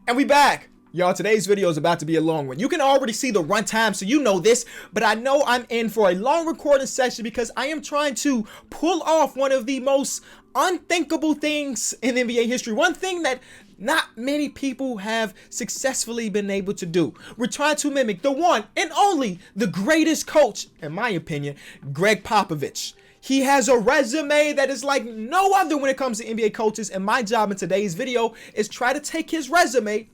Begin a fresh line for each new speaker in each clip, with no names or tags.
And we back. Y'all, today's video is about to be a long one. You can already see the runtime, so you know this, but I know I'm in for a long recording session because I am trying to pull off one of the most unthinkable things in NBA history. One thing that not many people have successfully been able to do. We're trying to mimic the one and only, the greatest coach, in my opinion, Gregg Popovich. He has a resume that is like no other when it comes to NBA coaches, and my job in today's video is try to take his resume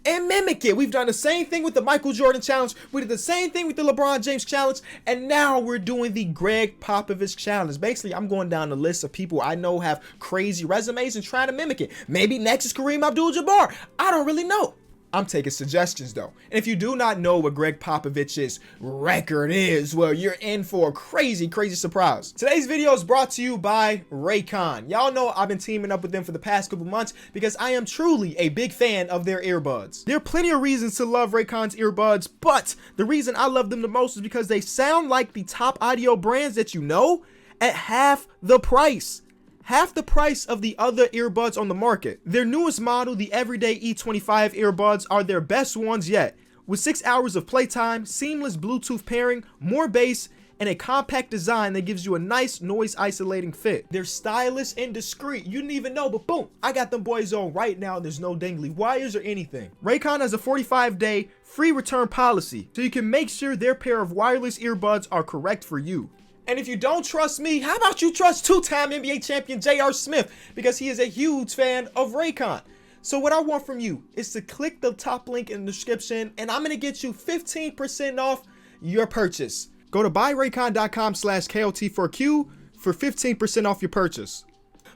and mimic it. We've done the same thing with the Michael Jordan challenge. We did the same thing with the LeBron James challenge. And now we're doing the Gregg Popovich challenge. Basically, I'm going down the list of people I know have crazy resumes and trying to mimic it. Maybe next is Kareem Abdul-Jabbar. I don't really know. I'm taking suggestions though. And if you do not know what Gregg Popovich's record is, well, you're in for a crazy surprise. Today's video is brought to you by Raycon. Y'all know I've been teaming up with them for the past couple months because I am truly a big fan of their earbuds. There are plenty of reasons to love Raycon's earbuds, but the reason I love them the most is because they sound like the top audio brands that you know at half the price. Half the price of the other earbuds on the market. Their newest model, the Everyday E25 earbuds, are their best ones yet. With 6 hours of playtime, seamless Bluetooth pairing, more bass, and a compact design that gives you a nice noise isolating fit. They're stylish and discreet. You didn't even know, but boom, I got them boys on right now. There's no dangly wires or anything. Raycon has a 45-day free return policy, so you can make sure their pair of wireless earbuds are correct for you. And if you don't trust me, how about you trust two-time NBA champion J.R. Smith, because he is a huge fan of Raycon. So what I want from you is to click the top link in the description, and I'm going to get you 15% off your purchase. Go to buyraycon.com/KOT4Q for 15% off your purchase.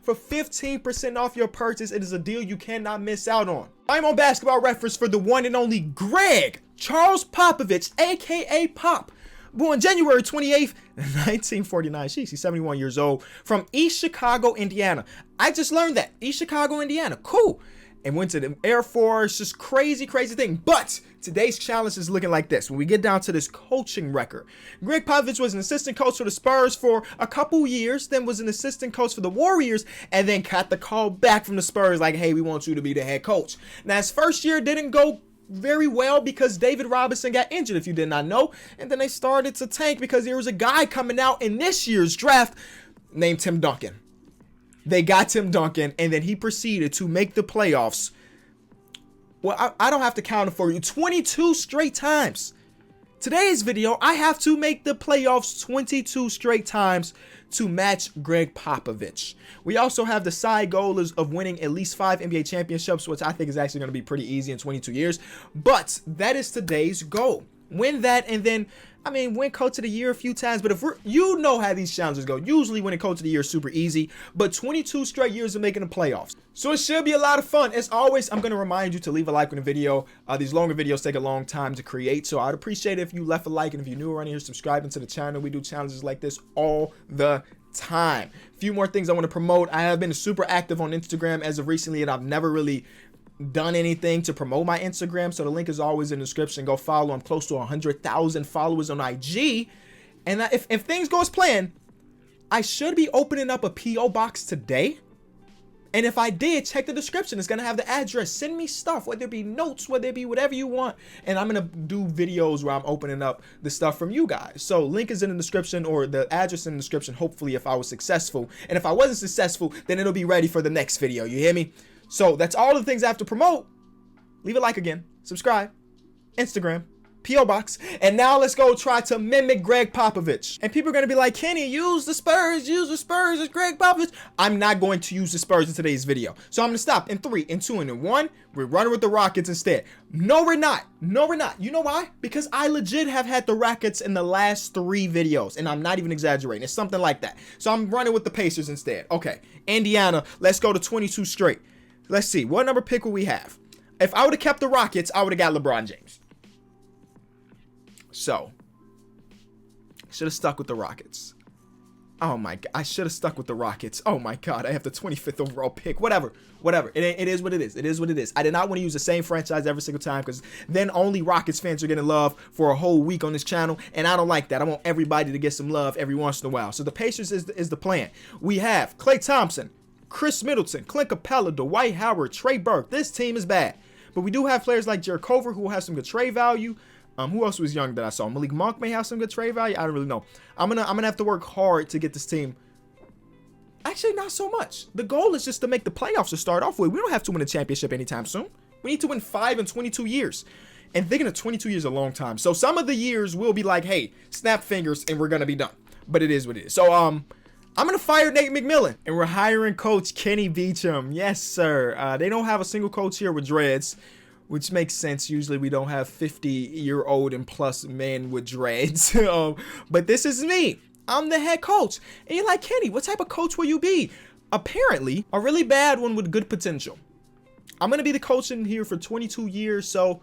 For 15% off your purchase, it is a deal you cannot miss out on. I'm on Basketball Reference for the one and only Gregg Charles Popovich, aka Pop. Born January 28th, 1949. He's 71 years old. From East Chicago, Indiana. I just learned that. East Chicago, Indiana. Cool. And went to the Air Force. Just crazy thing. But today's challenge is looking like this. When we get down to this coaching record. Gregg Popovich was an assistant coach for the Spurs for a couple years. Then was an assistant coach for the Warriors. And then got the call back from the Spurs like, hey, we want you to be the head coach. Now, his first year didn't go very well because David Robinson got injured, if you did not know, and then they started to tank because there was a guy coming out in this year's draft named Tim Duncan. They got Tim Duncan, and then he proceeded to make the playoffs. Well, I don't have to count it for you. 22 straight times. Today's video, I have to make the playoffs 22 straight times to match Gregg Popovich. We also have the side goal of winning at least 5 NBA championships, which I think is actually going to be pretty easy in 22 years. But that is today's goal. Win that, and then, win Coach of the Year a few times. But if you know how these challenges go. Usually winning Coach of the Year is super easy, but 22 straight years of making the playoffs. So it should be a lot of fun. As always, I'm going to remind you to leave a like on the video. These longer videos take a long time to create, so I'd appreciate it if you left a like, and if you're new around here, subscribing to the channel. We do challenges like this all the time. A few more things I want to promote. I have been super active on Instagram as of recently, and I've never really done anything to promote my Instagram, so the link is always in the description. Go follow. I'm close to 100,000 followers on IG, and if things go as planned, I should be opening up a P.O. box today. And if I did, check the description. It's going to have the address. Send me stuff, whether it be notes, whether it be whatever you want. And I'm going to do videos where I'm opening up the stuff from you guys. So link is in the description, or the address in the description, hopefully, if I was successful. And if I wasn't successful, then it'll be ready for the next video. You hear me? So that's all the things I have to promote. Leave a like again. Subscribe. Instagram. P.O. Box. And now let's go try to mimic Gregg Popovich. And people are going to be like, Kenny, use the Spurs. It's Gregg Popovich. I'm not going to use the Spurs in today's video. So I'm going to stop in 3, in 2, and in 1. We're running with the Rockets instead. No, we're not. No, we're not. You know why? Because I legit have had the Rockets in the last 3 videos. And I'm not even exaggerating. It's something like that. So I'm running with the Pacers instead. Okay. Indiana. Let's go to 22 straight. Let's see. What number pick will we have? If I would have kept the Rockets, I would have got LeBron James. So, should have stuck with the Rockets. Oh my God, I should have stuck with the Rockets. Oh my God, I have the 25th overall pick. Whatever. It is what it is. It is what it is. I did not want to use the same franchise every single time, because then only Rockets fans are getting love for a whole week on this channel, and I don't like that. I want everybody to get some love every once in a while. So the Pacers is the plan. We have Klay Thompson, Chris Middleton, Clint Capella, Dwight Howard, Trey Burke. This team is bad. But we do have players like Jared Cover who will have some good trade value. Who else was young that I saw? Malik Monk may have some good trade value. I don't really know. I'm gonna have to work hard to get this team. Actually, not so much. The goal is just to make the playoffs to start off with. We don't have to win a championship anytime soon. We need to win 5 in 22 years. And thinking of 22 years is a long time. So some of the years will be like, hey, snap fingers and we're gonna be done. But it is what it is. So I'm gonna fire Nate McMillan and we're hiring Coach Kenny Beecham. Yes, sir. They don't have a single coach here with dreads, which makes sense. Usually we don't have 50-year-old and plus men with dreads. But this is me. I'm the head coach. And you're like, Kenny, what type of coach will you be? Apparently, a really bad one with good potential. I'm going to be the coach in here for 22 years, so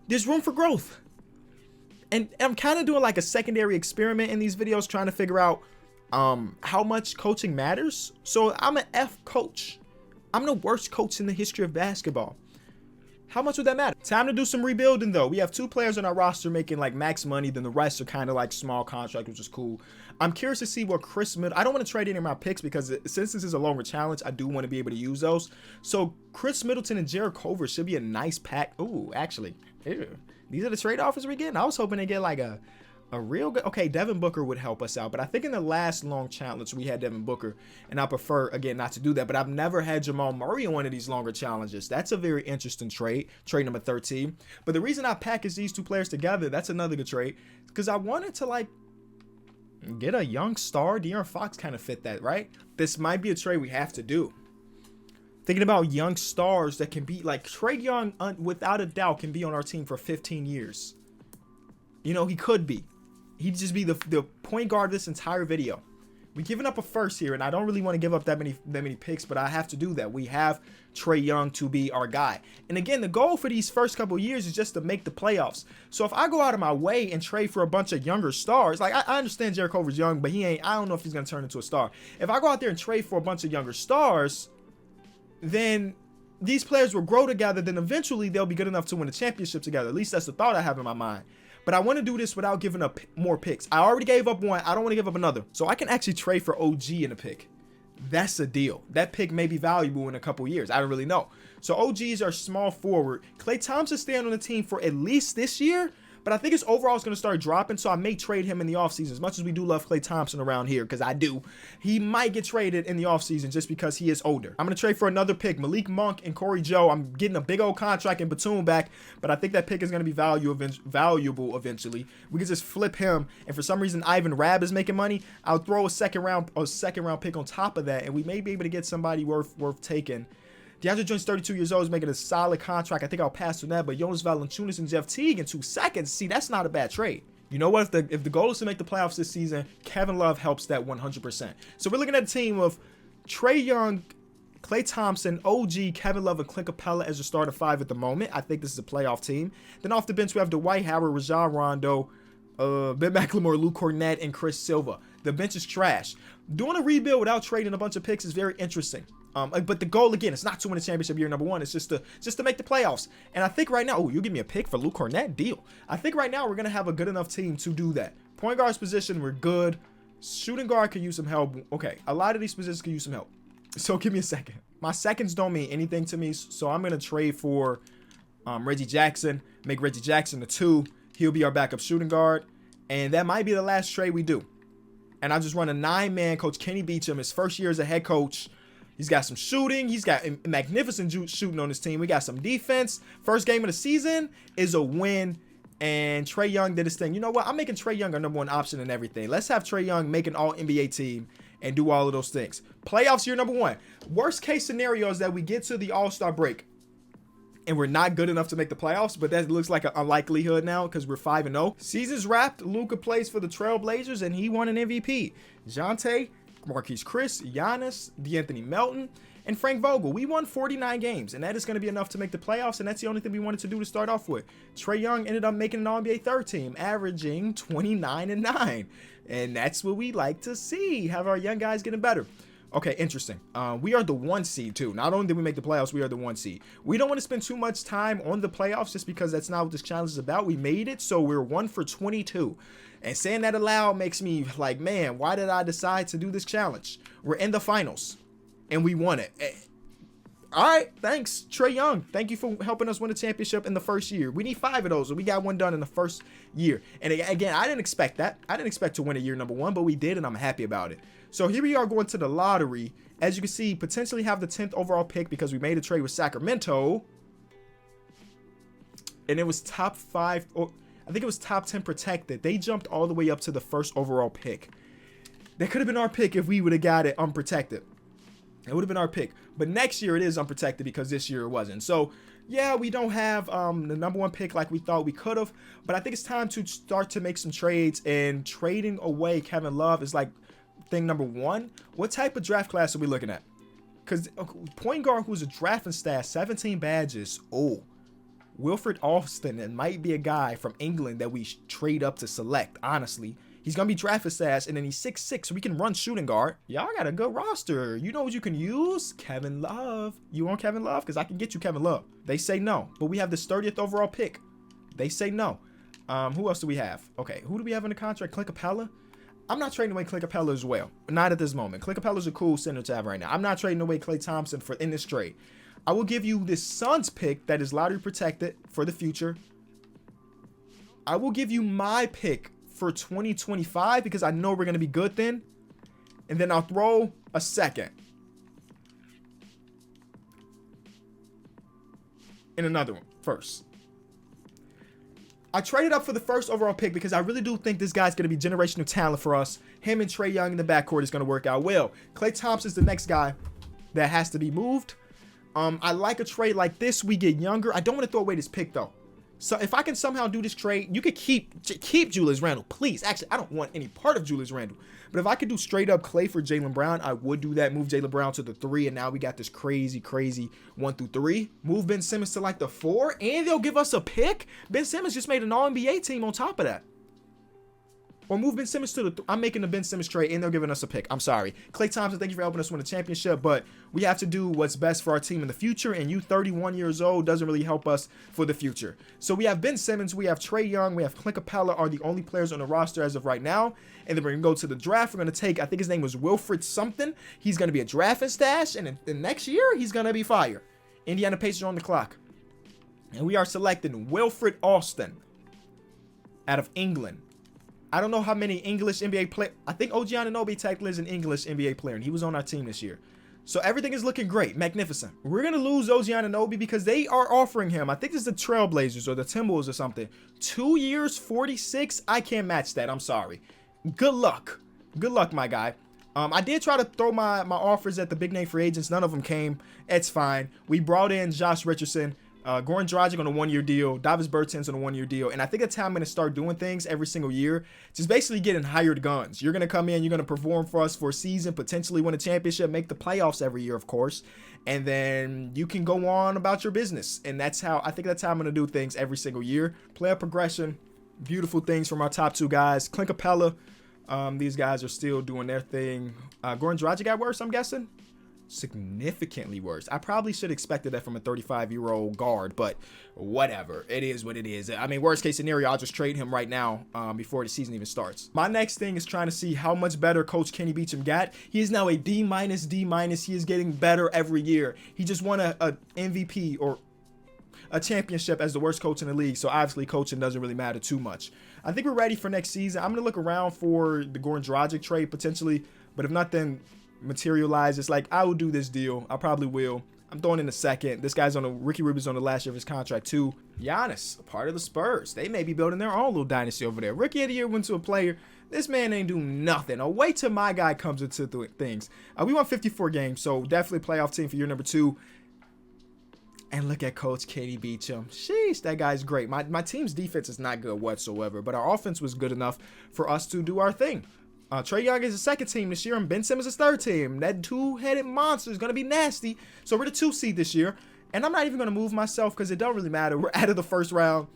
there's room for growth. And I'm kind of doing like a secondary experiment in these videos, trying to figure out how much coaching matters. So I'm an F coach. I'm the worst coach in the history of basketball. How much would that matter? Time to do some rebuilding, though. We have 2 players on our roster making like max money. Then the rest are kind of like small contract, which is cool. I'm curious to see what Chris Middleton. I don't want to trade any of my picks because since this is a longer challenge, I do want to be able to use those. So Chris Middleton and Jared Cover should be a nice pack. Ooh, actually, ew. These are the trade offers we're getting. I was hoping to get like a real good. Okay, Devin Booker would help us out, but I think in the last long challenge we had Devin Booker, and I prefer again not to do that. But I've never had Jamal Murray in one of these longer challenges. That's a very interesting trade number 13. But the reason I packaged these 2 players together, that's another good trade, because I wanted to like get a young star. De'Aaron Fox kind of fit that, right? This might be a trade we have to do. Thinking about young stars that can be like Trae Young, without a doubt, can be on our team for 15 years. You know, he could be. He'd just be the point guard of this entire video. We're giving up a first here, and I don't really want to give up that many picks, but I have to do that. We have Trae Young to be our guy. And again, the goal for these first couple of years is just to make the playoffs. So if I go out of my way and trade for a bunch of younger stars, like I understand Jared Cover's young, but I don't know if he's going to turn into a star. If I go out there and trade for a bunch of younger stars, then these players will grow together. Then eventually they'll be good enough to win a championship together. At least that's the thought I have in my mind. But I want to do this without giving up more picks. I already gave up one. I don't want to give up another. So I can actually trade for OG in a pick. That's a deal. That pick may be valuable in a couple years. I don't really know. So OG's our small forward. Klay Thompson staying on the team for at least this year. But I think his overall is going to start dropping, so I may trade him in the offseason. As much as we do love Klay Thompson around here, because I do, he might get traded in the offseason just because he is older. I'm going to trade for another pick, Malik Monk and Corey Joe. I'm getting a big old contract in Batum back, but I think that pick is going to be valuable eventually. We can just flip him, and for some reason Ivan Rabb is making money. I'll throw a second round pick on top of that, and we may be able to get somebody worth taking. DeAndre Jones, 32 years old, is making a solid contract. I think I'll pass on that. But Jonas Valanciunas and Jeff Teague in 2 seconds. See, that's not a bad trade. You know what? If the goal is to make the playoffs this season, Kevin Love helps that 100%. So we're looking at a team of Trae Young, Klay Thompson, OG, Kevin Love, and Clint Capella as a starting 5 at the moment. I think this is a playoff team. Then off the bench, we have Dwight Howard, Rajon Rondo, Ben McLemore, Luke Cornett, and Chris Silva. The bench is trash. Doing a rebuild without trading a bunch of picks is very interesting. But the goal, again, it's not to win a championship year number 1. It's just to make the playoffs. And I think right now, you give me a pick for Luke Cornett? Deal. I think right now we're going to have a good enough team to do that. Point guard's position, we're good. Shooting guard could use some help. Okay, a lot of these positions could use some help. So give me a second. My seconds don't mean anything to me, so I'm going to trade for Reggie Jackson. Make Reggie Jackson the 2. He'll be our backup shooting guard. And that might be the last trade we do. And I'll just run a 9-man Coach Kenny Beecham, his first year as a head coach. He's got some shooting. He's got magnificent shooting on his team. We got some defense. First game of the season is a win. And Trae Young did his thing. You know what? I'm making Trae Young our number 1 option in everything. Let's have Trae Young make an all-NBA team and do all of those things. Playoffs year number 1. Worst case scenario is that we get to the All-Star break and we're not good enough to make the playoffs, but that looks like an unlikelihood now because we're 5-0. Season's wrapped. Luka plays for the Trailblazers and he won an MVP. Jonte, Marquise Chris, Giannis, DeAnthony Melton, and Frank Vogel. We won 49 games, and that is going to be enough to make the playoffs, and that's the only thing we wanted to do to start off with. Trae Young ended up making an All-NBA third team, averaging 29-9, and that's what we like to see, have our young guys getting better. Okay, interesting. We are the 1 seed, too. Not only did we make the playoffs, we are the 1 seed. We don't want to spend too much time on the playoffs just because that's not what this challenge is about. We made it, so we're 1 for 22. And saying that aloud makes me like, man, why did I decide to do this challenge? We're in the finals, and we won it. All right, thanks, Trae Young. Thank you for helping us win a championship in the first year. We need 5 of those, and we got one done in the first year. And again, I didn't expect that. I didn't expect to win a year number 1, but we did, and I'm happy about it. So here we are going to the lottery. As you can see, potentially have the 10th overall pick because we made a trade with Sacramento. And it was top 5, or I think it was top 10 protected. They jumped all the way up to the first overall pick. That could have been our pick if we would have got it unprotected. It would have been our pick. But next year it is unprotected because this year it wasn't. So, yeah, we don't have the number 1 pick like we thought we could have. But I think it's time to start to make some trades. And trading away Kevin Love is like thing number 1. What type of draft class are we looking at? Because point guard who's a drafting staff, 17 badges. Oh, Wilfred Alston. It might be a guy from England that we trade up to select, honestly. He's going to be drafted stash, and then he's 6'6", so we can run shooting guard. Y'all got a good roster. You know what you can use? Kevin Love. You want Kevin Love? Because I can get you Kevin Love. They say no, but we have this 30th overall pick. They say no. Who else do we have? Okay, who do we have in the contract? Clint Capella? I'm not trading away Clint Capella as well. Not at this moment. Clint Capella's a cool center to have right now. I'm not trading away Klay Thompson in this trade. I will give you this Suns pick that is lottery protected for the future. I will give you my pick for 2025 because I know we're going to be good then. And then I'll throw a second and another one first. I traded up for the first overall pick because I really do think this guy's going to be generational talent for us. Him and Trae Young in the backcourt is going to work out well. Klay Thompson's the next guy that has to be moved. I like a trade like this. We get younger. I don't want to throw away this pick though. So if I can somehow do this trade, you could keep Julius Randle, please. Actually, I don't want any part of Julius Randle. But if I could do straight up Klay for Jaylen Brown, I would do that. Move Jaylen Brown to the 3, and now we got this crazy 1 through 3. Move Ben Simmons to like the 4, and they'll give us a pick. Ben Simmons just made an All-NBA team on top of that. Or move Ben Simmons to the I'm making the Ben Simmons trade, and they're giving us a pick. I'm sorry. Klay Thompson, thank you for helping us win a championship, but we have to do what's best for our team in the future, and you 31 years old doesn't really help us for the future. So we have Ben Simmons, we have Trae Young, we have Clint Capella are the only players on the roster as of right now, and then we're going to go to the draft. We're going to take, I think his name was Wilfred something. He's going to be a drafting stash, and the next year, he's going to be fire. Indiana Pacers are on the clock. And we are selecting Wilfred Alston out of England. I don't know how many English NBA players. I think OG Anunoby technically is an English NBA player, and he was on our team this year. So everything is looking great, magnificent. We're going to lose OG Anunoby because they are offering him, I think it's the Trailblazers or the Timberwolves or something, 2 years, 46. I can't match that. I'm sorry. Good luck. Good luck, my guy. I did try to throw my offers at the big name free agents. None of them came. It's fine. We brought in Josh Richardson. Goran Dragic on a 1-year deal, Davis Bertans on a 1-year deal, and I think that's how I'm going to start doing things every single year. Just basically getting hired guns. You're going to come in, you're going to perform for us for a season, potentially win a championship, make the playoffs every year, of course, and then you can go on about your business. And I think that's how I'm going to do things every single year. Player progression, beautiful things from our top 2 guys. Clint Capella, these guys are still doing their thing. Goran Dragic got worse, I'm guessing. Significantly worse. I probably should have expected that from a 35-year-old guard, but whatever. It is what it is. I mean, worst case scenario, I'll just trade him right now before the season even starts. My next thing is trying to see how much better Coach Kenny Beecham got. He is now a D-. He is getting better every year. He just won a MVP or a championship as the worst coach in the league, so obviously coaching doesn't really matter too much. I think we're ready for next season. I'm going to look around for the Goran Dragic trade potentially, but if nothing materializes, like, I will do this deal. I probably will. I'm throwing in a second. This guy's Ricky Rubio's on the last year of his contract too. Giannis, a part of the Spurs. They may be building their own little dynasty over there. Rookie of the year went to a player. This man ain't doing nothing. Oh, wait till my guy comes into things. We won 54 games, so definitely playoff team for year number 2. And look at Coach Kenny Beecham. Sheesh, that guy's great. My team's defense is not good whatsoever, but our offense was good enough for us to do our thing. Trae Young is the 2nd team this year, and Ben Simmons is 3rd team. That 2-headed monster is going to be nasty. So we're the 2 seed this year. And I'm not even going to move myself because it don't really matter. We're out of the first round.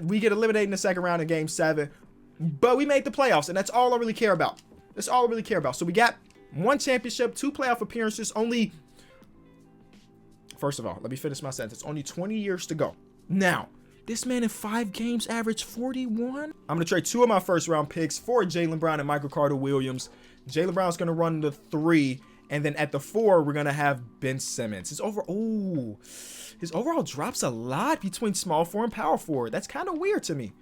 We get eliminated in the 2nd round in Game 7. But we made the playoffs, and that's all I really care about. That's all I really care about. So we got 1 championship, 2 playoff appearances, only... First of all, let me finish my sentence. Only 20 years to go. Now... This man in 5 games averaged 41. I'm going to trade 2 of my first round picks for Jaylen Brown and Michael Carter Williams. Jaylen Brown's going to run the 3, And then at the 4, we're going to have Ben Simmons. His overall drops a lot between small forward and power forward. That's kind of weird to me.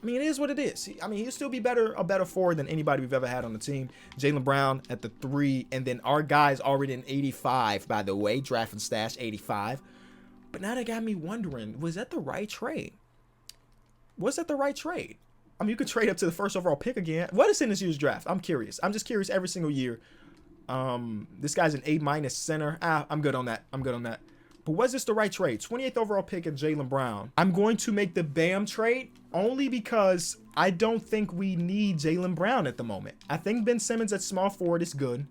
I mean, it is what it is. I mean, he'll still be a better forward than anybody we've ever had on the team. Jaylen Brown at the 3, and then our guy's already in 85, by the way, draft and stash 85. But now that got me wondering, was that the right trade? Was that the right trade? I mean, you could trade up to the first overall pick again. What is in this year's draft? I'm curious. I'm just curious every single year. This guy's an A- center. I'm good on that. But was this the right trade? 28th overall pick and Jaylen Brown. I'm going to make the Bam trade only because I don't think we need Jaylen Brown at the moment. I think Ben Simmons at small forward is good.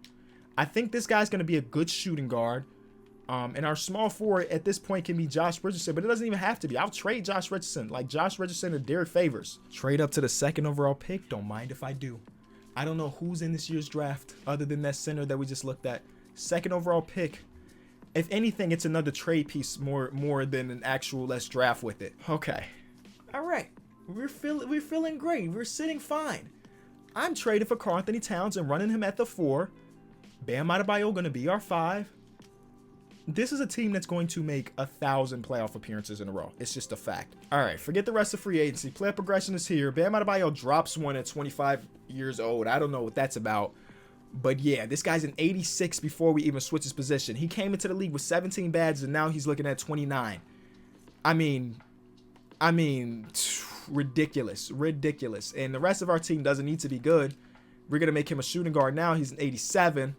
I think this guy's going to be a good shooting guard. And our small forward at this point can be Josh Richardson, but it doesn't even have to be. I'll trade Josh Richardson, like Josh Richardson or Derek Favors. Trade up to the 2nd overall pick. Don't mind if I do. I don't know who's in this year's draft other than that center that we just looked at. 2nd overall pick. If anything, it's another trade piece more than an actual let's draft with it. Okay. All right. We're feeling great. We're sitting fine. I'm trading for Karl-Anthony Towns and running him at the 4. Bam Adebayo going to be our 5. This is a team that's going to make 1,000 playoff appearances in a row. It's just a fact. All right, forget the rest of free agency. Player progression is here. Bam Adebayo drops one at 25 years old. I don't know what that's about. But yeah, this guy's an 86 before we even switch his position. He came into the league with 17 badges, and now he's looking at 29. I mean, ridiculous. And the rest of our team doesn't need to be good. We're going to make him a shooting guard now. He's an 87.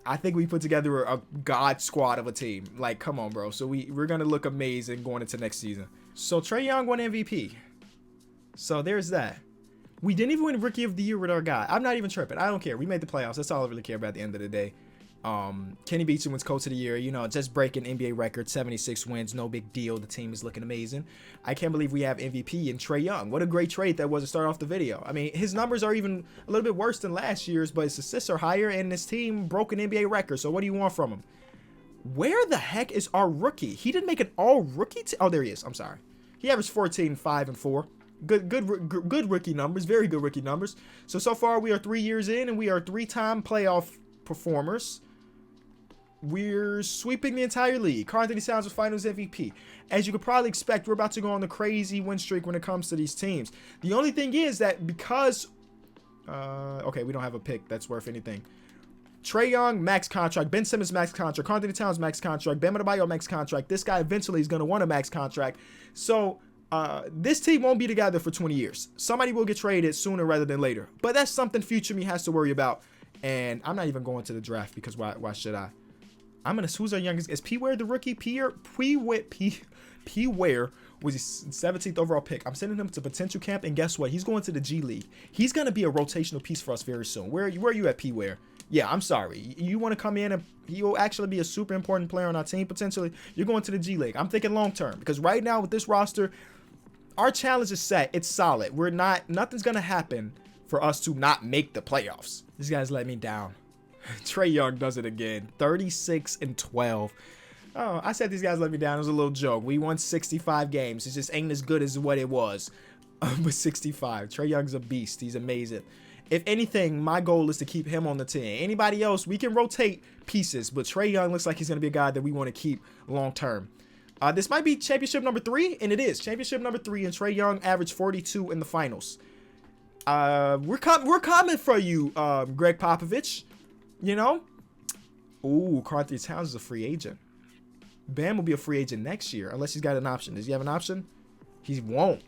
I think we put together a god squad of a team. Like, come on, bro. So we're going to look amazing going into next season. So Trae Young won MVP. So there's that. We didn't even win Rookie of the Year with our guy. I'm not even tripping. I don't care. We made the playoffs. That's all I really care about at the end of the day. Kenny Beecham wins Coach of the Year. You know, just breaking NBA record, 76 wins. No big deal. The team is looking amazing. I can't believe we have MVP in Trae Young. What a great trade that was to start off the video. I mean, his numbers are even a little bit worse than last year's, but his assists are higher, and his team broke an NBA record. So what do you want from him? Where the heck is our rookie? He didn't make an all-rookie team. Oh, there he is. I'm sorry. He averaged 14, 5, and 4. Good rookie numbers. Very good rookie numbers. So far, we are 3 years in, and we are 3-time playoff performers. We're sweeping the entire league. Karl-Anthony Towns was Finals MVP. As you could probably expect, we're about to go on the crazy win streak when it comes to these teams. The only thing is that because... okay, we don't have a pick that's worth anything. Trae Young, max contract. Ben Simmons, max contract. Karl-Anthony Towns, max contract. Bam Adebayo, max contract. This guy eventually is going to want a max contract. So... this team won't be together for 20 years. Somebody will get traded sooner rather than later. But that's something future me has to worry about. And I'm not even going to the draft because why should I? Who's our youngest? Is P. Ware the rookie? P. Ware was his 17th overall pick. I'm sending him to potential camp, and guess what? He's going to the G League. He's going to be a rotational piece for us very soon. Where are you at, P. Ware? Yeah, I'm sorry. You want to come in and he'll actually be a super important player on our team potentially. You're going to the G League. I'm thinking long term because right now with this roster, our challenge is set. It's solid. Nothing's going to happen for us to not make the playoffs. These guys let me down. Trae Young does it again. 36-12. Oh, I said these guys let me down. It was a little joke. We won 65 games. It just ain't as good as what it was. But 65. Trae Young's a beast. He's amazing. If anything, my goal is to keep him on the team. Anybody else, we can rotate pieces. But Trae Young looks like he's going to be a guy that we want to keep long term. This might be championship number 3, and it is. Championship number 3, and Trae Young averaged 42 in the finals. We're coming for you, Gregg Popovich. You know? Ooh, Karl-Anthony Towns is a free agent. Bam will be a free agent next year, unless he's got an option. Does he have an option? He won't.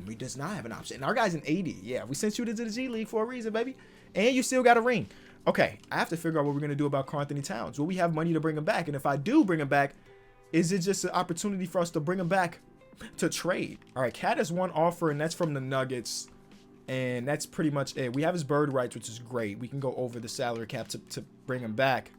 He does not have an option. And our guy's an 80. Yeah, we sent you to the G League for a reason, baby. And you still got a ring. Okay, I have to figure out what we're going to do about Karl-Anthony Towns. Will we have money to bring him back? And if I do bring him back, is it just an opportunity for us to bring him back to trade? All right, Cat has one offer, and that's from the Nuggets. And that's pretty much it. We have his bird rights, which is great. We can go over the salary cap to bring him back.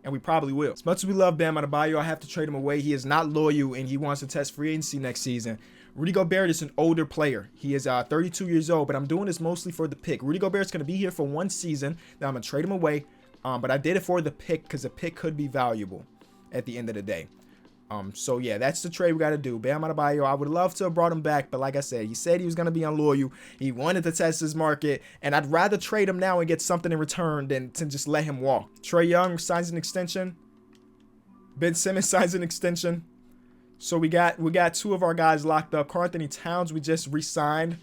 And we probably will. As much as we love Bam Adebayo, I have to trade him away. He is not loyal, and he wants to test free agency next season. Rudy Gobert is an older player. He is 32 years old, but I'm doing this mostly for the pick. Rudy Gobert's going to be here for 1 season. Now I'm going to trade him away. But I did it for the pick because the pick could be valuable at the end of the day. So yeah, that's the trade we got to do. Bam Adebayo, I would love to have brought him back, but like I said, he said he was going to be unloyal. He wanted to test his market, and I'd rather trade him now and get something in return than to just let him walk. Trae Young signs an extension. Ben Simmons signs an extension. So we got two of our guys locked up. Karl Anthony Towns, we just re-signed.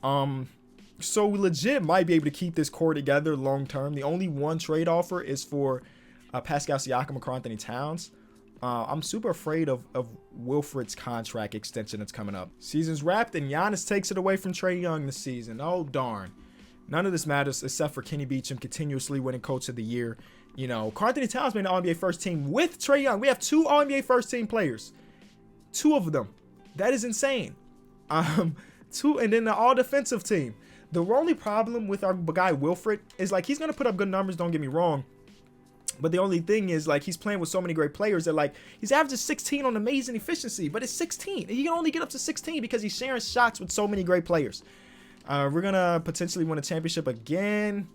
So we legit might be able to keep this core together long term. The only one trade offer is for Pascal Siakam and Karl Anthony Towns. I'm super afraid of Wilfred's contract extension that's coming up. Season's wrapped, and Giannis takes it away from Trae Young this season. Oh, darn. None of this matters except for Kenny Beecham continuously winning Coach of the Year. You know, Karl Anthony Towns made the All-NBA first team with Trae Young. We have 2 All-NBA first team players. 2 of them. That is insane. 2, and then the all-defensive team. The only problem with our guy Wilfred is, like, he's going to put up good numbers, don't get me wrong. But the only thing is, like, he's playing with so many great players that, like, he's averaging 16 on amazing efficiency, but it's 16. He can only get up to 16 because he's sharing shots with so many great players. We're going to potentially win a championship again.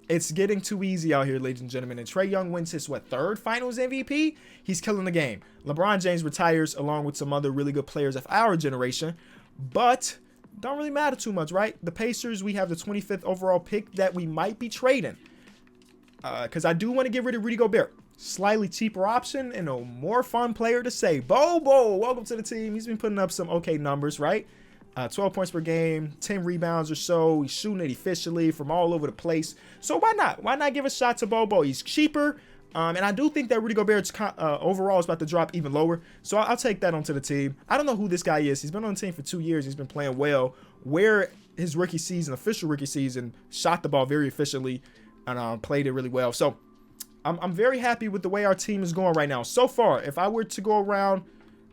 It's getting too easy out here, ladies and gentlemen. And Trae Young wins his, 3rd finals MVP? He's killing the game. LeBron James retires along with some other really good players of our generation. But don't really matter too much, right? The Pacers, we have the 25th overall pick that we might be trading. Because I do want to get rid of Rudy Gobert. Slightly cheaper option and a more fun player to say. Bobo, welcome to the team. He's been putting up some okay numbers, right? 12 points per game, 10 rebounds or so. He's shooting it efficiently from all over the place. So why not? Why not give a shot to Bobo? He's cheaper. And I do think that Rudy Gobert's overall is about to drop even lower. So I'll take that onto the team. I don't know who this guy is. He's been on the team for 2 years. He's been playing well. Where his rookie season, official rookie season, shot the ball very efficiently and played it really well. So I'm very happy with the way our team is going right now. So far, if I were to go around,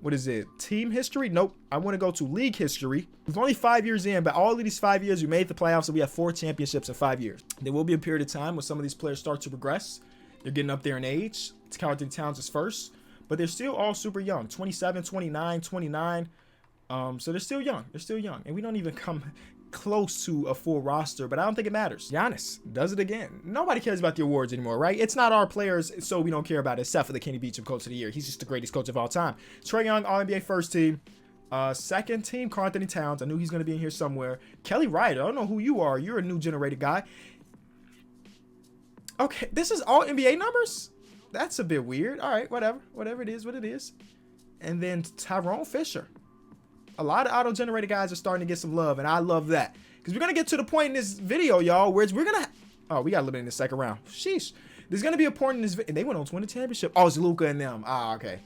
what is it? Team history? Nope. I want to go to league history. We've only 5 years in, but all of these 5 years, we made the playoffs, and we have 4 championships in 5 years. There will be a period of time when some of these players start to regress. They're getting up there in age. Karl Anthony Towns is first, but they're still all super young. 27, 29, 29. So they're still young. They're still young. And we don't even come close to a full roster, but I don't think it matters. Giannis does it again. Nobody cares about the awards anymore, right? It's not our players, so we don't care about it, except for the Kenny Beecham Coach of the Year. He's just the greatest coach of all time. Trae Young, All-NBA first team. Second team, Karl Anthony Towns. I knew he's going to be in here somewhere. Kelly Ryder, I don't know who you are. You're a new generated guy. Okay, this is all NBA numbers? That's a bit weird. All right, whatever. Whatever it is, what it is. And then Tyrone Fisher. A lot of auto-generated guys are starting to get some love, and I love that. Because we're going to get to the point in this video, y'all, where we're going to... Oh, we got a little bit in the second round. Sheesh. There's going to be a point in this video... They went on to win the championship. Oh, it's Luka and them. Ah, okay.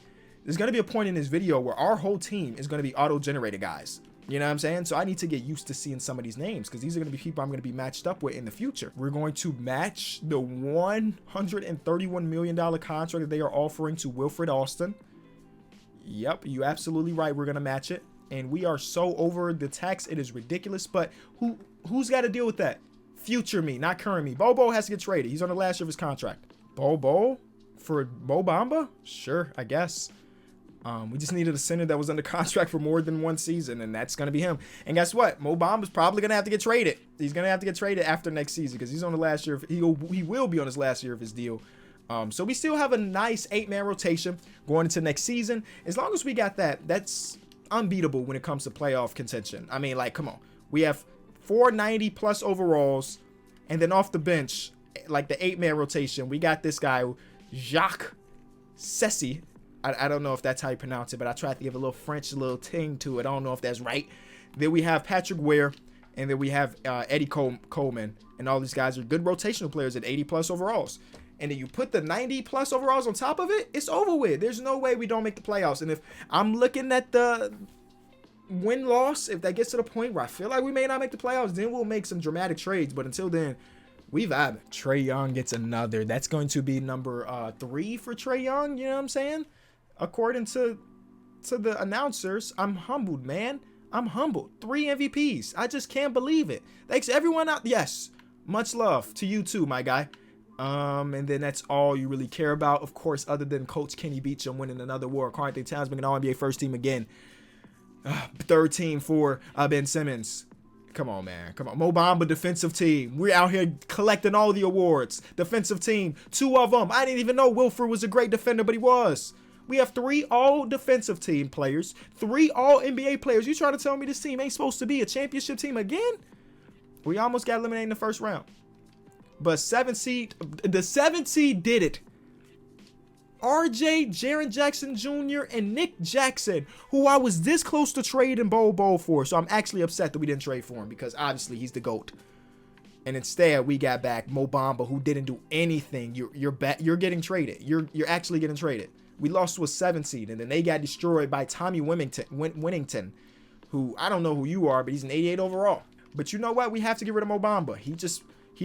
There's going to be a point in this video where our whole team is going to be auto-generated guys. You know what I'm saying? So I need to get used to seeing some of these names, because these are going to be people I'm going to be matched up with in the future. We're going to match the $131 million contract that they are offering to Wilfred Austin. Yep, you absolutely right. We're going to match it. And we are so over the tax, it is ridiculous. But who's got to deal with that? Future me, not current me. Bobo has to get traded. He's on the last year of his contract. Bobo for Mo Bamba? Sure, I guess. We just needed a center that was under contract for more than 1 season, and that's going to be him. And guess what? Mo Bamba's probably going to have to get traded. He's going to have to get traded after next season, because he's on the last year. He will be on his last year of his deal. So we still have a nice 8-man rotation going into next season. As long as we got that, that's unbeatable when it comes to playoff contention. I mean, like, come on. We have 490 plus overalls, and then off the bench, like the 8-man rotation, we got this guy, Jacques Sessi. I don't know if that's how you pronounce it, but I tried to give a little French little ting to it. I don't know if that's right. Then we have Patrick Ware, and then we have Eddie Coleman, and all these guys are good rotational players at 80 plus overalls. And then you put the 90 plus overalls on top of it, it's over with. There's no way we don't make the playoffs. And if I'm looking at the win-loss, if that gets to the point where I feel like we may not make the playoffs, then we'll make some dramatic trades. But until then, we vibe. Trae Young gets another. That's going to be number 3 for Trae Young. You know what I'm saying? According to the announcers, I'm humbled, man. I'm humbled. 3 MVPs. I just can't believe it. Thanks everyone out. Yes. Much love to you too, my guy. And then that's all you really care about, of course, other than Coach Kenny Beecham winning another award. Karl Anthony Towns being an All-NBA first team again. 3rd team for Ben Simmons. Come on, man. Come on. Mo Bamba defensive team. We're out here collecting all the awards. Defensive team. 2 of them. I didn't even know Wilfred was a great defender, but he was. We have 3 all-defensive team players, 3 all-NBA players. You trying to tell me this team ain't supposed to be a championship team again? We almost got eliminated in the first round. But the 7th seed did it. RJ, Jaren Jackson Jr., and Nick Jackson, who I was this close to trading Bowl for. So I'm actually upset that we didn't trade for him because obviously he's the GOAT. And instead we got back Mo Bamba, who didn't do anything. You're getting traded. You're actually getting traded. We lost to a 7 seed, and then they got destroyed by Tommy Winnington, who I don't know who you are, but he's an 88 overall. But you know what? We have to get rid of Mo Bamba. He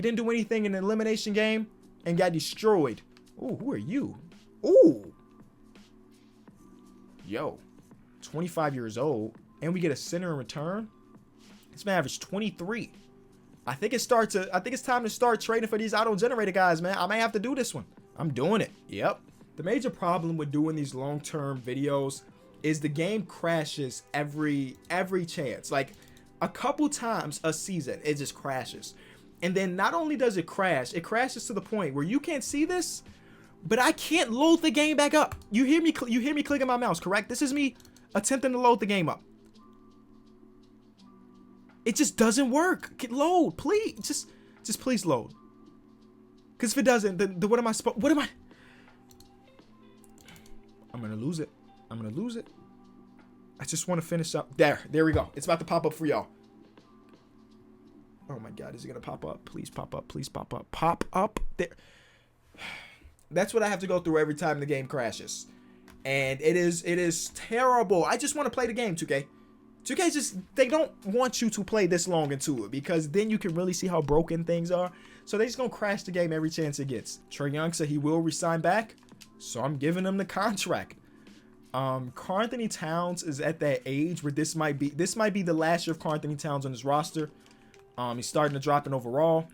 didn't do anything in the elimination game and got destroyed. Ooh, who are you? Ooh. Yo, 25 years old, and we get a center in return. This man averaged 23. I think it's time to start trading for these auto-generated guys, man. I may have to do this one. I'm doing it. Yep. The major problem with doing these long-term videos is the game crashes every chance. Like a couple times a season, it just crashes. And then not only does it crashes to the point where you can't see this, but I can't load the game back up. You hear me clicking my mouse, correct? This is me attempting to load the game up. It just doesn't work. Load, please. Just please load. Because if it doesn't, then what am I? I'm going to lose it. I just want to finish up. There we go. It's about to pop up for y'all. Oh my God, is it going to pop up? Please pop up. Please pop up. Pop up. There. That's what I have to go through every time the game crashes. And it is terrible. I just want to play the game, 2K. 2K they don't want you to play this long into it because then you can really see how broken things are. So they're just going to crash the game every chance it gets. Trae Young said he will resign back, so I'm giving him the contract. Karl-Anthony Towns is at that age where this might be the last year of Karl-Anthony Towns on his roster. He's starting to drop in overall.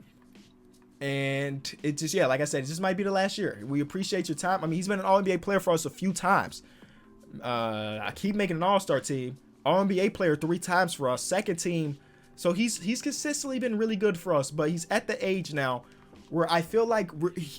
And it just, like I said, this might be the last year. We appreciate your time. I mean, he's been an All-NBA player for us a few times. I keep making an All-Star team. All-NBA player 3 times for us. Second team. So he's consistently been really good for us. But he's at the age now where I feel like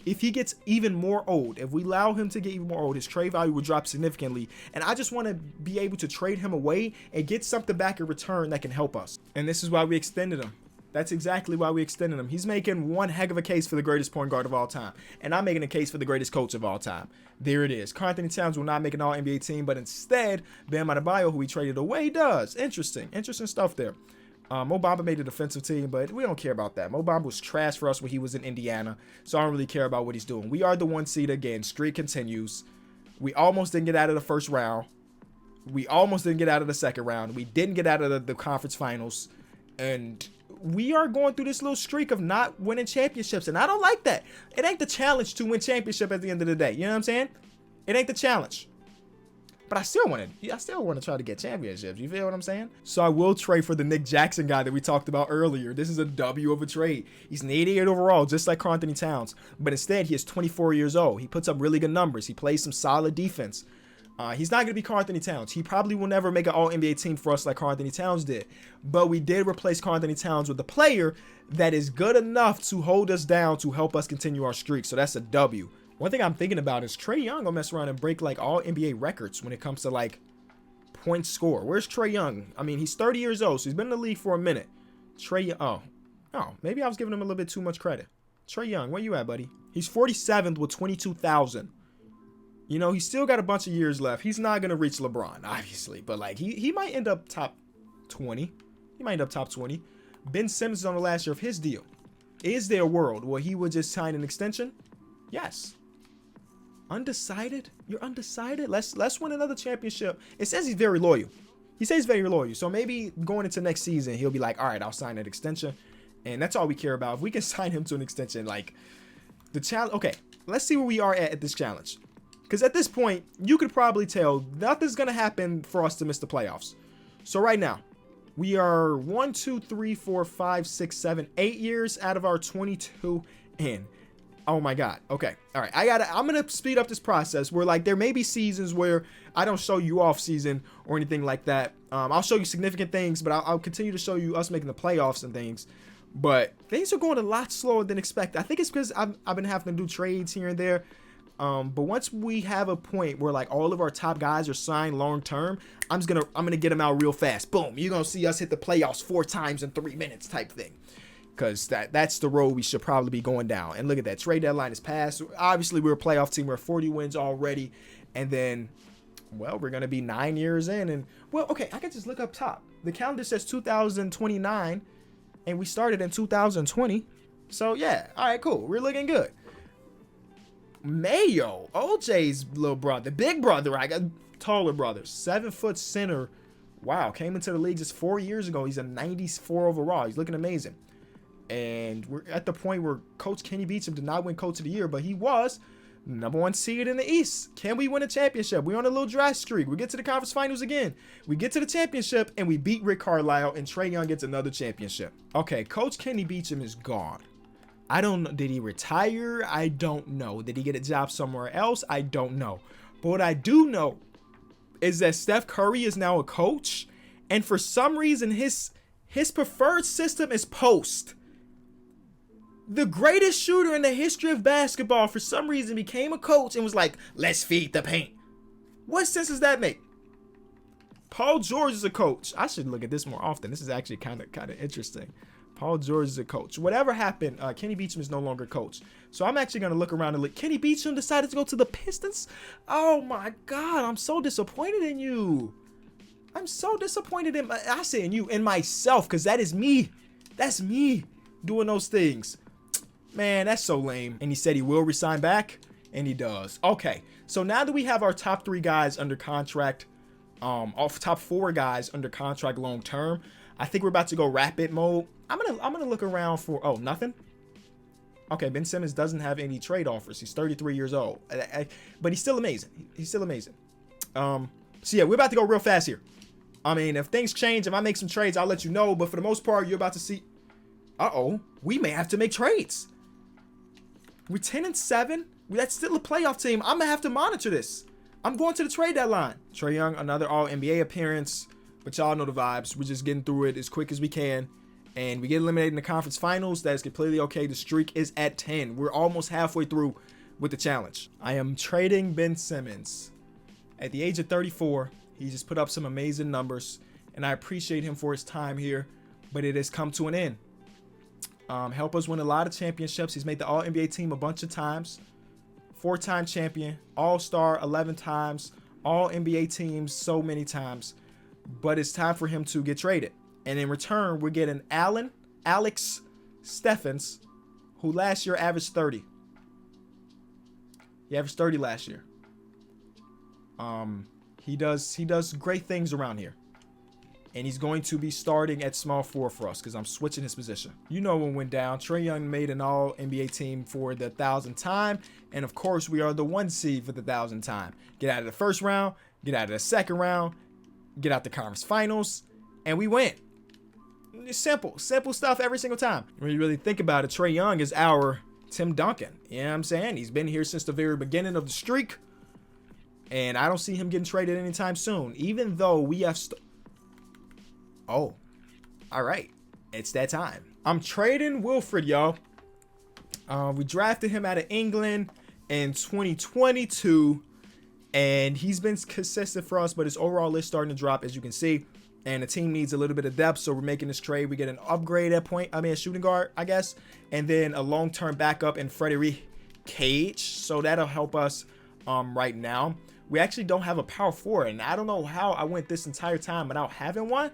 if he gets even more old, if we allow him to get even more old, his trade value will drop significantly. And I just want to be able to trade him away and get something back in return that can help us. And this is why we extended him. That's exactly why we extended him. He's making one heck of a case for the greatest point guard of all time. And I'm making a case for the greatest coach of all time. There it is. Karl-Anthony Towns will not make an All-NBA team, but instead, Bam Adebayo, who we traded away, does. Interesting stuff there. Mo Bamba made a defensive team, but we don't care about that. Mo Bamba was trash for us when he was in Indiana, so I don't really care about what he's doing. We are the 1 seed again. Streak continues. We almost didn't get out of the first round. We almost didn't get out of the second round. We didn't get out of the conference finals. And we are going through this little streak of not winning championships, and I don't like that. It ain't the challenge to win championship at the end of the day. You know what I'm saying? It ain't the challenge. But I still want to try to get championships. You feel what I'm saying? So I will trade for the Nick Jackson guy that we talked about earlier. This is a W of a trade. He's an 88 overall, just like Karl-Anthony Towns. But instead, he is 24 years old. He puts up really good numbers. He plays some solid defense. He's not going to be Karl-Anthony Towns. He probably will never make an All-NBA team for us like Karl-Anthony Towns did. But we did replace Karl-Anthony Towns with a player that is good enough to hold us down to help us continue our streak. So that's a W. One thing I'm thinking about is Trae Young will mess around and break like all NBA records when it comes to like points score. Where's Trae Young? I mean, he's 30 years old, so he's been in the league for a minute. Oh, maybe I was giving him a little bit too much credit. Trae Young, where you at, buddy? He's 47th with 22,000. You know, he's still got a bunch of years left. He's not going to reach LeBron, obviously. But, like, he might end up top 20. He might end up top 20. Ben Simmons is on the last year of his deal. Is there a world where he would just sign an extension? Yes. Undecided? You're undecided? Let's win another championship. It says he's very loyal. He says he's very loyal. So maybe going into next season, he'll be like, all right, I'll sign an extension. And that's all we care about. If we can sign him to an extension, like, the challenge. Okay, let's see where we are at this challenge. Because at this point, you could probably tell nothing's going to happen for us to miss the playoffs. So right now, we are 1, 2, 3, 4, 5, 6, 7, 8 years out of our 22 in. Oh my God. Okay. All right. I'm going to speed up this process where like there may be seasons where I don't show you off season or anything like that. I'll show you significant things, but I'll continue to show you us making the playoffs and things. But things are going a lot slower than expected. I think it's because I've been having to do trades here and there. But once we have a point where like all of our top guys are signed long term, I'm gonna get them out real fast. Boom, you're gonna see us hit the playoffs 4 times in 3 minutes type thing. Because that's the road we should probably be going down. And look at that, trade deadline is passed. Obviously, we're a playoff team. We're 40 wins already. And then, well, we're going to be 9 years in. And, well, okay, I can just look up top. The calendar says 2029, and we started in 2020. So, yeah, all right, cool. We're looking good. Mayo, OJ's little brother, big brother, I got taller brother, 7-foot center. Wow, came into the league just 4 years ago. He's a 94 overall. He's looking amazing. And we're at the point where Coach Kenny Beecham did not win Coach of the Year, but he was #1 seed in the East. Can we win a championship? We're on a little dry streak. We get to the conference finals again. We get to the championship, and we beat Rick Carlisle, and Trae Young gets another championship. Okay, Coach Kenny Beecham is gone. I don't know. Did he retire? I don't know. Did he get a job somewhere else? I don't know. But what I do know is that Steph Curry is now a coach, and for some reason, his preferred system is post. The greatest shooter in the history of basketball, for some reason, became a coach and was like, let's feed the paint. What sense does that make? Paul George is a coach. I should look at this more often. This is actually kind of interesting. Paul George is a coach. Whatever happened, Kenny Beecham is no longer coach. So I'm actually going to look around and look. Kenny Beecham decided to go to the Pistons? Oh my God, I'm so disappointed in you. I'm so disappointed I say in you, in myself, because that is me. That's me doing those things. Man, that's so lame. And he said he will resign back, and he does. Okay, so now that we have our top 3 guys under contract, top 4 guys under contract long term, I think we're about to go rapid mode. I'm gonna look around for nothing. Okay, Ben Simmons doesn't have any trade offers. He's 33 years old, but he's still amazing. He's still amazing. So yeah, we're about to go real fast here. I mean, if things change, if I make some trades, I'll let you know. But for the most part, you're about to see. We may have to make trades. We're 10-7. That's still a playoff team. I'm gonna have to monitor this. I'm going to the trade deadline. Trae Young, another All-NBA appearance, but y'all know the vibes. We're just getting through it as quick as we can, and we get eliminated in the conference finals. That is completely okay. The streak is at 10. We're almost halfway through with the challenge. I am trading Ben Simmons. At the age of 34, he just put up some amazing numbers, and I appreciate him for his time here, but it has come to an end. Help us win a lot of championships. He's made the All-NBA team a bunch of times. 4-time champion, All-Star 11 times, All-NBA teams so many times. But it's time for him to get traded. And in return, we're getting Alex Stephens, who last year averaged 30. He averaged 30 last year. He does great things around here. And he's going to be starting at small 4 for us because I'm switching his position. You know what went down. Trae Young made an All-NBA team for the 1,000th time. And, of course, we are the 1 seed for the 1,000th time. Get out of the first round. Get out of the second round. Get out the conference finals. And we win. It's simple. Simple stuff every single time. When you really think about it, Trae Young is our Tim Duncan. You know what I'm saying? He's been here since the very beginning of the streak. And I don't see him getting traded anytime soon. Even though we have... all right, it's that time. I'm trading Wilfred, y'all. We drafted him out of England in 2022, and he's been consistent for us, but his overall list starting to drop, as you can see, and the team needs a little bit of depth, so we're making this trade. We get an upgrade at a shooting guard, I guess, and then a long-term backup in Frederick Cage, so that'll help us right now. We actually don't have a power forward, and I don't know how I went this entire time without having one.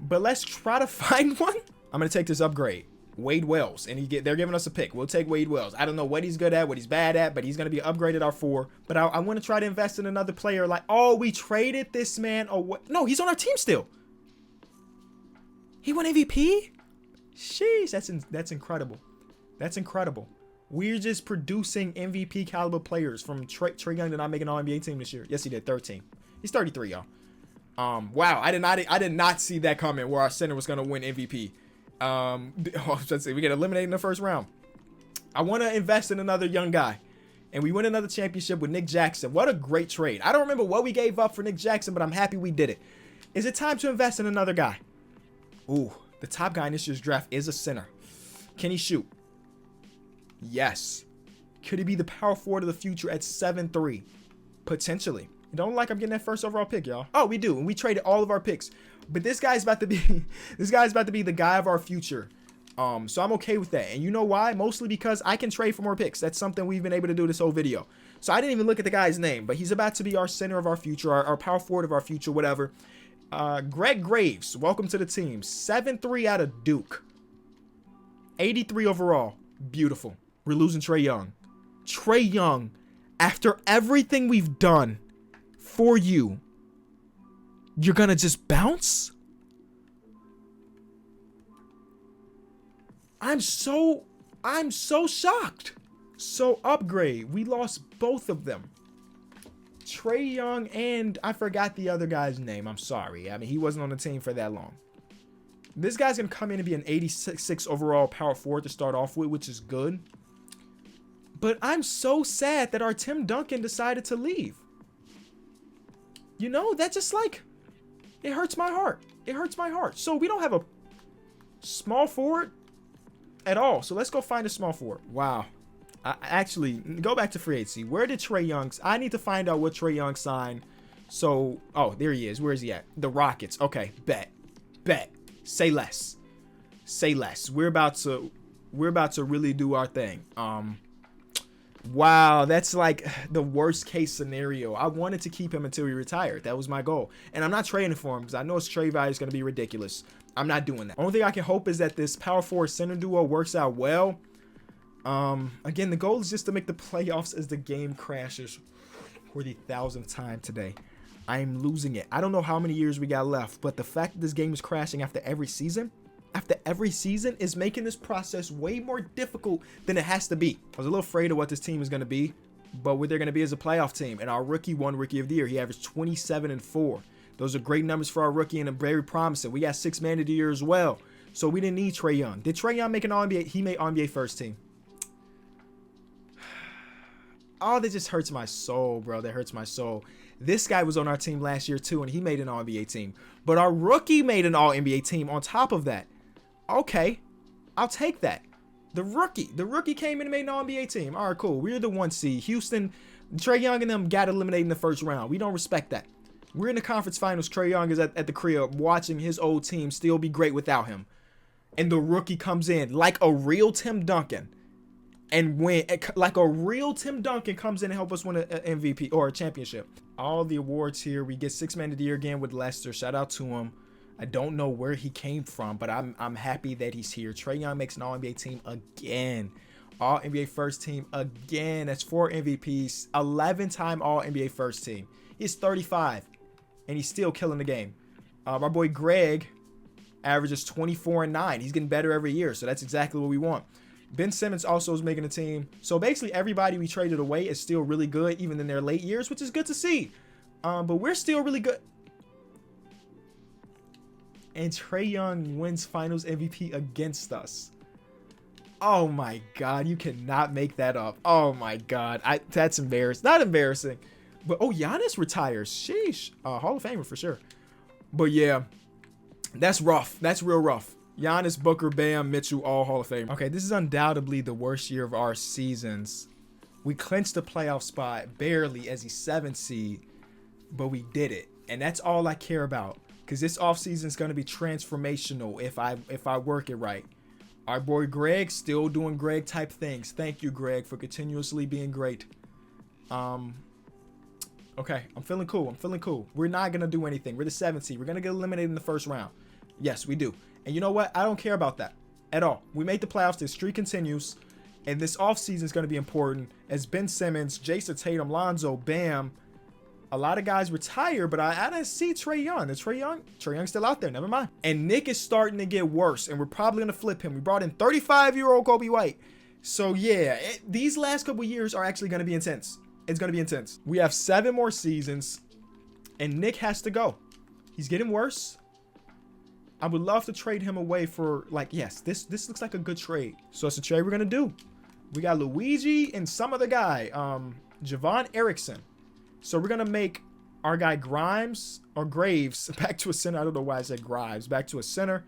But let's try to find one. I'm going to take this upgrade. Wade Wells. And they're giving us a pick. We'll take Wade Wells. I don't know what he's good at, what he's bad at, but he's going to be upgraded our 4. But I want to try to invest in another player. Like, we traded this man. No, he's on our team still. He won MVP? Sheesh, that's incredible. That's incredible. We're just producing MVP caliber players from Trae Young did not make an All-NBA team this year. Yes, he did. 13. He's 33, y'all. Wow, I did not see that coming where our center was going to win MVP. Let's see, we get eliminated in the first round. I want to invest in another young guy, and we win another championship with Nick Jackson. What a great trade. I don't remember what we gave up for Nick Jackson, but I'm happy we did it. Is it time to invest in another guy? Ooh, the top guy in this year's draft is a center. Can he shoot? Yes. Could he be the power forward of the future at 7'3"? Potentially. Don't look like I'm getting that first overall pick, y'all. Oh, we do. And we traded all of our picks. But this guy's about to be the guy of our future. So I'm okay with that. And you know why? Mostly because I can trade for more picks. That's something we've been able to do this whole video. So I didn't even look at the guy's name, but he's about to be our center of our future, our power forward of our future, whatever. Greg Graves, welcome to the team. 7'3" out of Duke. 83 overall. Beautiful. We're losing Trae Young. Trae Young, after everything we've done for you, you're gonna just bounce? I'm so shocked. So upgrade. We lost both of them. Trae Young and I forgot the other guy's name. I'm sorry. I mean, he wasn't on the team for that long. This guy's going to come in and be an 86 overall power forward to start off with, which is good. But I'm so sad that our Tim Duncan decided to leave. You know, that just like, it hurts my heart. It hurts my heart. So we don't have a small forward at all. So let's go find a small forward. Wow. Actually, go back to free agency. Where did Trae Young? I need to find out what Trae Young signed. So, oh, there he is. Where is he at? The Rockets. Okay, bet. Say less. Say less. We're about to really do our thing. Wow, that's like the worst case scenario. I wanted to keep him until he retired. That was my goal. And I'm not trading for him because I know his trade value is going to be ridiculous. I'm not doing that. Only thing I can hope is that this power forward center duo works out well. Again, the goal is just to make the playoffs as the game crashes for the 1000th time today. I'm losing it. I don't know how many years we got left, but the fact that this game is crashing after every season is making this process way more difficult than it has to be. I was a little afraid of what this team is going to be, but what they're going to be is a playoff team. And our rookie won Rookie of the Year. He averaged 27 and 4. Those are great numbers for our rookie and very promising. We got 6 Man of the Year as well. So we didn't need Trae Young. Did Trae Young make an All-NBA? He made All-NBA first team. Oh, that just hurts my soul, bro. That hurts my soul. This guy was on our team last year too, and he made an All-NBA team. But our rookie made an All-NBA team on top of that. Okay, I'll take that. The rookie came in and made an All-NBA team. All right, cool. We're the 1 seed. Houston, Trae Young and them got eliminated in the first round. We don't respect that. We're in the conference finals. Trae Young is at the crib watching his old team still be great without him. And the rookie comes in like a real Tim Duncan. And win like a real Tim Duncan comes in and help us win an MVP or a championship. All the awards here. We get 6 Man of the Year again with Lester. Shout out to him. I don't know where he came from, but I'm happy that he's here. Trae Young makes an All-NBA team again. All-NBA first team again. That's 4 MVPs. 11-time All-NBA first team. He's 35, and he's still killing the game. My boy Greg averages 24 and 9. He's getting better every year, so that's exactly what we want. Ben Simmons also is making a team. So basically everybody we traded away is still really good, even in their late years, which is good to see. But we're still really good. And Trae Young wins Finals MVP against us. Oh my God, you cannot make that up. Oh my God, that's embarrassing. Not embarrassing, but oh, Giannis retires. Sheesh, Hall of Famer for sure. But yeah, that's rough. That's real rough. Giannis, Booker, Bam, Mitchell, all Hall of Fame. Okay, this is undoubtedly the worst year of our seasons. We clinched the playoff spot barely as a 7th seed, but we did it. And that's all I care about, because this offseason is going to be transformational if I work it right. Our boy Greg still doing Greg type things. Thank you, Greg, for continuously being great. Okay, I'm feeling cool. We're not going to do anything. We're the 7th seed. We're going to get eliminated in the first round. Yes, we do. And you know what? I don't care about that at all. We made the playoffs. The streak continues. And this offseason is going to be important as Ben Simmons, Jason Tatum, Lonzo, Bam. A lot of guys retire, but I didn't see Trae Young. Is Trae Young's still out there. Never mind. And Nick is starting to get worse, and we're probably going to flip him. We brought in 35-year-old Kobe White. So, yeah, these last couple years are actually going to be intense. It's going to be intense. We have 7 more seasons, and Nick has to go. He's getting worse. I would love to trade him away for, like, yes, this looks like a good trade. So it's a trade we're going to do. We got Luigi and some other guy, Javon Erickson. So we're going to make our guy Grimes or Graves back to a center. I don't know why I said Grimes. Back to a center.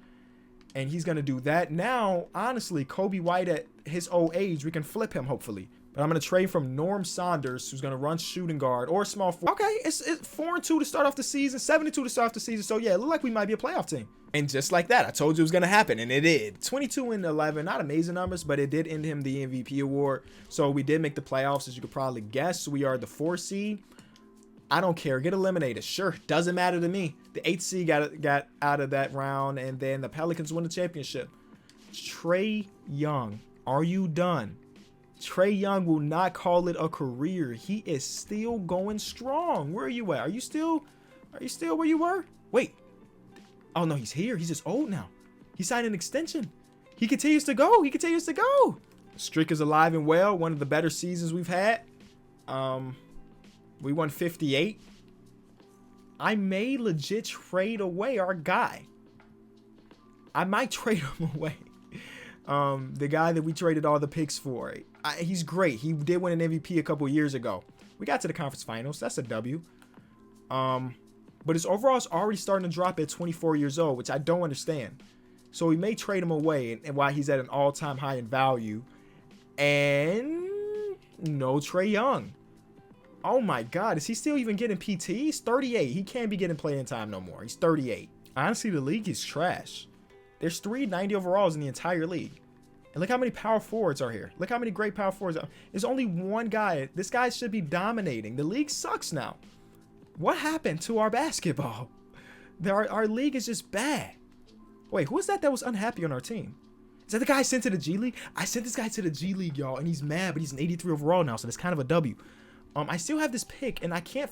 And he's going to do that. Now, honestly, Kobe White at his old age, we can flip him, hopefully. But I'm going to trade from Norm Saunders, who's going to run shooting guard or small forward. Okay, it's 4-2 to start off the season, 7-2 to start off the season. So, yeah, it looked like we might be a playoff team. And just like that, I told you it was going to happen, and it did. 22-11, not amazing numbers, but it did end him the MVP award. So we did make the playoffs, as you could probably guess. We are the 4 seed. I don't care. Get eliminated. Sure, doesn't matter to me. The 8 seed got out of that round, and then the Pelicans win the championship. Trae Young, are you done? Trae Young will not call it a career. He is still going strong. Where are you at? Are you still where you were? Wait. Oh no, he's here. He's just old now. He signed an extension. He continues to go. He continues to go. Streak is alive and well. One of the better seasons we've had. We won 58. I may legit trade away our guy. I might trade him away. The guy that we traded all the picks for. He's great. He did win an MVP a couple years ago. We got to the conference finals. That's a W. But his overall is already starting to drop at 24 years old, which I don't understand. So we may trade him away, and while he's at an all-time high in value. And no Trae Young. Oh my God, is he still even getting PT? He's 38. He can't be getting playing time no more. He's 38. Honestly, the league is trash. There's 390 overalls in the entire league. And look how many power forwards are here. Look how many great power forwards are. There's only one guy. This guy should be dominating. The league sucks now. What happened to our basketball? Our league is just bad. Wait, who is that was unhappy on our team? Is that the guy I sent to the G League? I sent this guy to the G League, y'all, and he's mad, but he's an 83 overall now, so it's kind of a W. I still have this pick, and I can't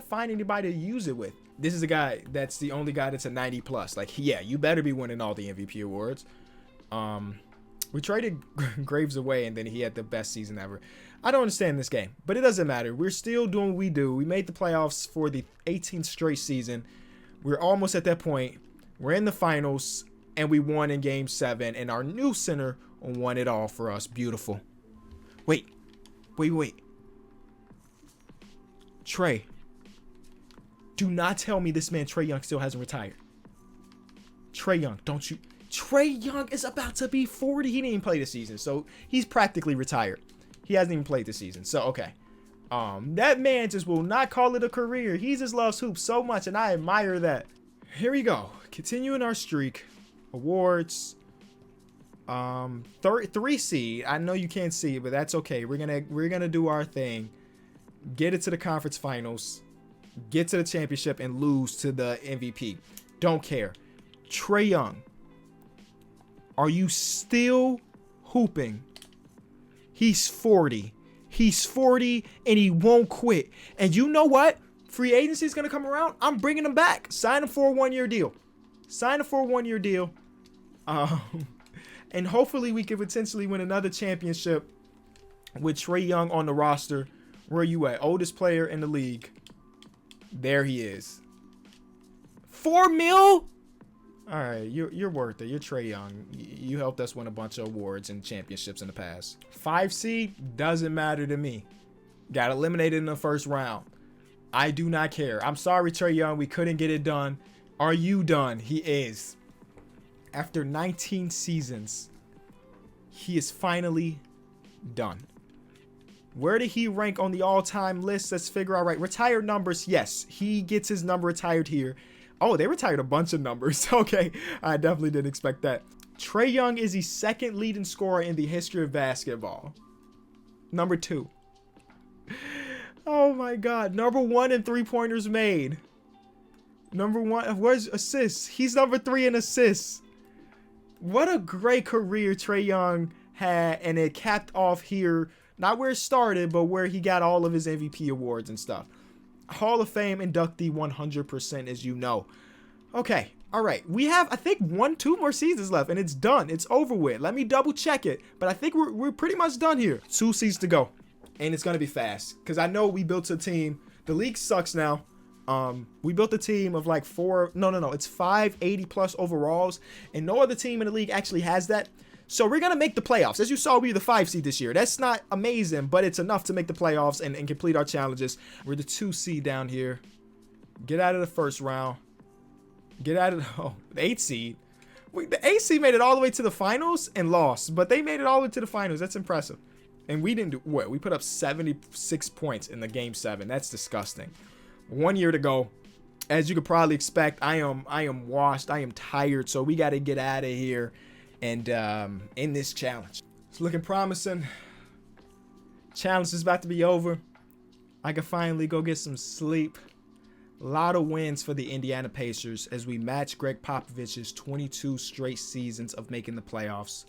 find anybody to use it with. This is a guy that's the only guy that's a 90 plus. Like, yeah, you better be winning all the MVP awards. We traded Graves away, and then he had the best season ever. I don't understand this game, but it doesn't matter. We're still doing what we do. We made the playoffs for the 18th straight season. We're almost at that point. We're in the finals, and we won in Game 7, and our new center won it all for us. Beautiful. Wait. Trae. Do not tell me this man Trae Young still hasn't retired. Trae Young, don't you? Trae Young is about to be 40. He didn't even play this season, so he's practically retired. He hasn't even played this season, so okay. That man just will not call it a career. He just loves hoops so much, and I admire that. Here we go. Continuing our streak. Awards. 3 seed. I know you can't see it, but that's okay. We're gonna do our thing. Get it to the conference finals. Get to the championship and lose to the MVP. Don't care. Trae Young. Are you still hooping? He's 40. He's 40 and he won't quit. And you know what? Free agency is going to come around. I'm bringing him back. Sign him for a 1-year deal. Sign him for a 1-year deal. And hopefully we can potentially win another championship with Trae Young on the roster. Where are you at? Oldest player in the league. There he is. $4 million? All right, you're worth it. You're Trae Young. You helped us win a bunch of awards and championships in the past. 5 seed doesn't matter to me. Got eliminated in the first round. I do not care. I'm sorry, Trae Young. We couldn't get it done. Are you done? He is. After 19 seasons, he is finally done. Where did he rank on the all-time list? Let's figure out. Right, retired numbers. Yes, he gets his number retired here. Oh, they retired a bunch of numbers. Okay, I definitely didn't expect that. Trae Young is the second leading scorer in the history of basketball. Number 2. Oh my God. Number 1 in 3-pointers made. Number 1. Where's assists? He's number 3 in assists. What a great career Trae Young had, and it capped off here. Not where it started, but where he got all of his MVP awards and stuff. Hall of Fame inductee 100%, as you know. Okay, all right. We have, I think, 2 more seasons left, and it's done. It's over with. Let me double check it, but I think we're pretty much done here. 2 seasons to go, and it's gonna be fast because I know we built a team. The league sucks now. We built a team of like 4. No. It's 5 80+ overalls, and no other team in the league actually has that. So we're going to make the playoffs. As you saw, we're the 5 seed this year. That's not amazing, but it's enough to make the playoffs and complete our challenges. We're the 2 seed down here. Get out of the first round. Get out of the 8 seed. The 8 seed made it all the way to the finals and lost, but they made it all the way to the finals. That's impressive. And we didn't do what? We put up 76 points in the game 7. That's disgusting. 1 year to go. As you could probably expect, I am washed. I am tired. So we got to get out of here and end this challenge. It's looking promising. Challenge is about to be over. I can finally go get some sleep. A lot of wins for the Indiana Pacers as we match Gregg Popovich's 22 straight seasons of making the playoffs.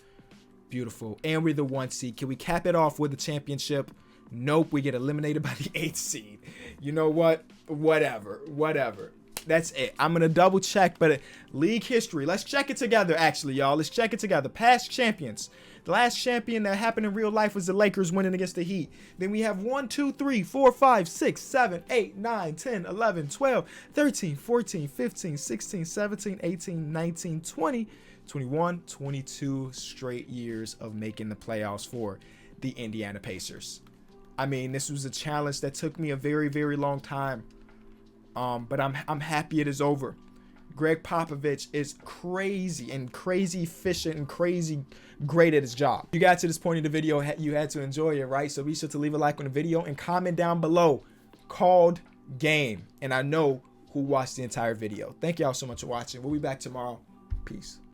Beautiful. And we're the 1 seed. Can we cap it off with a championship? Nope. We get eliminated by the 8th seed. You know what? Whatever. That's it. I'm going to double check, but league history. Let's check it together, actually, y'all. Let's check it together. Past champions. The last champion that happened in real life was the Lakers winning against the Heat. Then we have 1, 2, 3, 4, 5, 6, 7, 8, 9, 10, 11, 12, 13, 14, 15, 16, 17, 18, 19, 20, 21, 22 straight years of making the playoffs for the Indiana Pacers. I mean, this was a challenge that took me a very, very long time. But I'm happy it is over. Gregg Popovich is crazy efficient and crazy great at his job. You got to this point in the video, you had to enjoy it, right? So be sure to leave a like on the video and comment down below called game. And I know who watched the entire video. Thank y'all so much for watching. We'll be back tomorrow. Peace.